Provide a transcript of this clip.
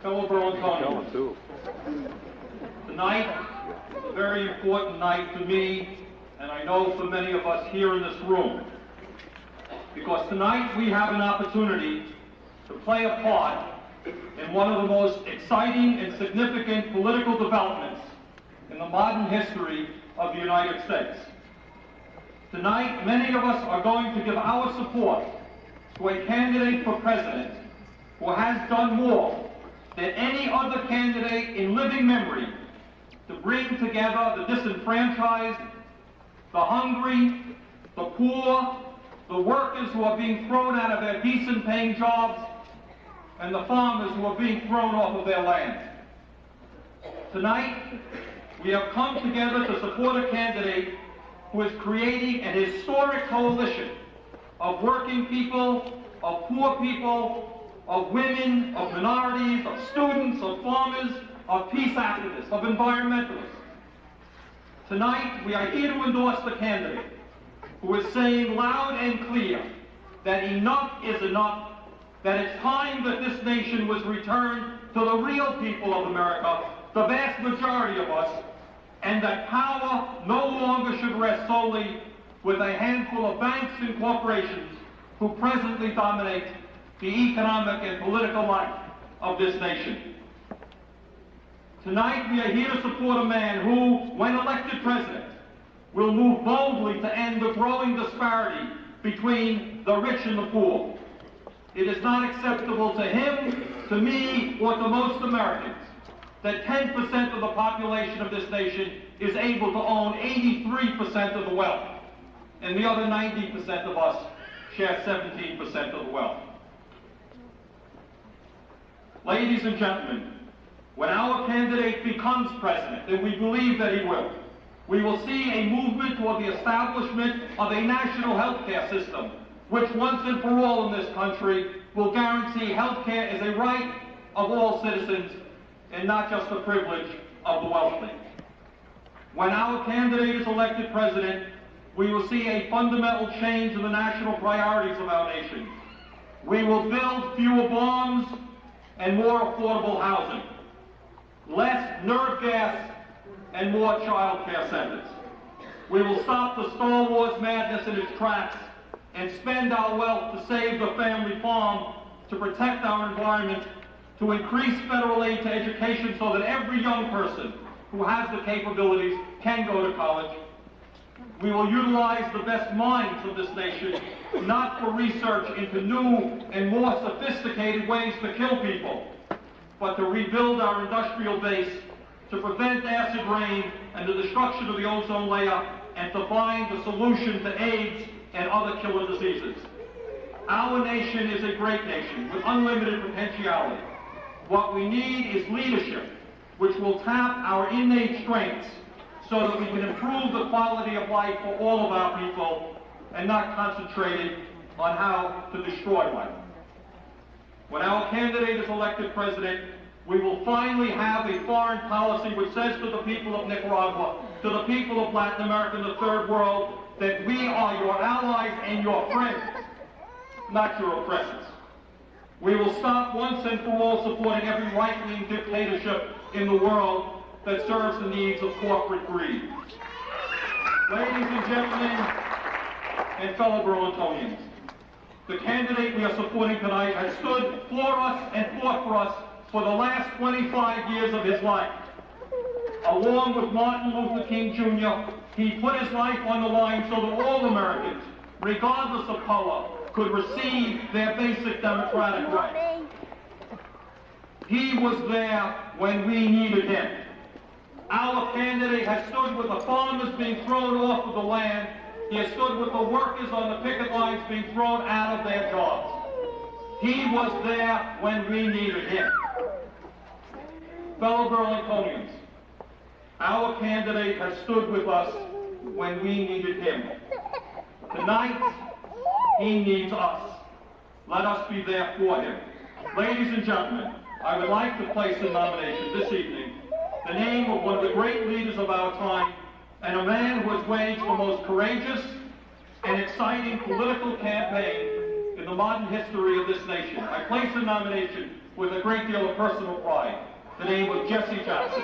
Fellow Burlingtonians, tonight is a very important night to me, and I know for many of us here in this room, because tonight we have an opportunity to play a part in one of the most exciting and significant political developments in the modern history of the United States. Tonight, many of us are going to give our support to a candidate for president who has done more than any other candidate in living memory to bring together the disenfranchised, the hungry, the poor, the workers who are being thrown out of their decent paying jobs, and the farmers who are being thrown off of their land. Tonight, we have come together to support a candidate who is creating an historic coalition of working people, of poor people, of women, of minorities, of students, of farmers, of peace activists, of environmentalists. Tonight, we are here to endorse the candidate who is saying loud and clear that enough is enough, that it's time that this nation was returned to the real people of America, the vast majority of us, and that power no longer should rest solely with a handful of banks and corporations who presently dominate the economic and political life of this nation. Tonight, we are here to support a man who, when elected president, will move boldly to end the growing disparity between the rich and the poor. It is not acceptable to him, to me, or to most Americans that 10% of the population of this nation is able to own 83% of the wealth, and the other 90% of us share 17% of the wealth. Ladies and gentlemen, when our candidate becomes president, and we believe that he will, we will see a movement toward the establishment of a national health care system, which once and for all in this country will guarantee health care as a right of all citizens and not just the privilege of the wealthy. When our candidate is elected president, we will see a fundamental change in the national priorities of our nation. We will build fewer bombs and more affordable housing, less nerve gas and more child care centers. We will stop the Star Wars madness in its tracks and spend our wealth to save the family farm, to protect our environment, to increase federal aid to education so that every young person who has the capabilities can go to college. We will utilize the best minds of this nation, not for research into new and more sophisticated ways to kill people, but to rebuild our industrial base, to prevent acid rain and the destruction of the ozone layer, and to find the solution to AIDS and other killer diseases. Our nation is a great nation with unlimited potentiality. What we need is leadership, which will tap our innate strengths so that we can improve the quality of life for all of our people and not concentrated on how to destroy life. When our candidate is elected president, we will finally have a foreign policy which says to the people of Nicaragua, to the people of Latin America and the Third World, that we are your allies and your friends, not your oppressors. We will stop once and for all supporting every right-wing dictatorship in the world that serves the needs of corporate greed. Ladies and gentlemen, and fellow Burlingtonians, the candidate we are supporting tonight has stood for us and fought for us for the last 25 years of his life. Along with Martin Luther King Jr., he put his life on the line so that all Americans, regardless of color, could receive their basic democratic rights. He was there when we needed him. Our candidate has stood with the farmers being thrown off of the land. He has stood with the workers on the picket lines being thrown out of their jobs. He was there when we needed him. Fellow Burlingtonians, our candidate has stood with us when we needed him. Tonight, he needs us. Let us be there for him. Ladies and gentlemen, I would like to place in nomination this evening the name of one of the great leaders of our time and a man who has waged the most courageous and exciting political campaign in the modern history of this nation. I place in nomination with a great deal of personal pride, the name of Jesse Jackson.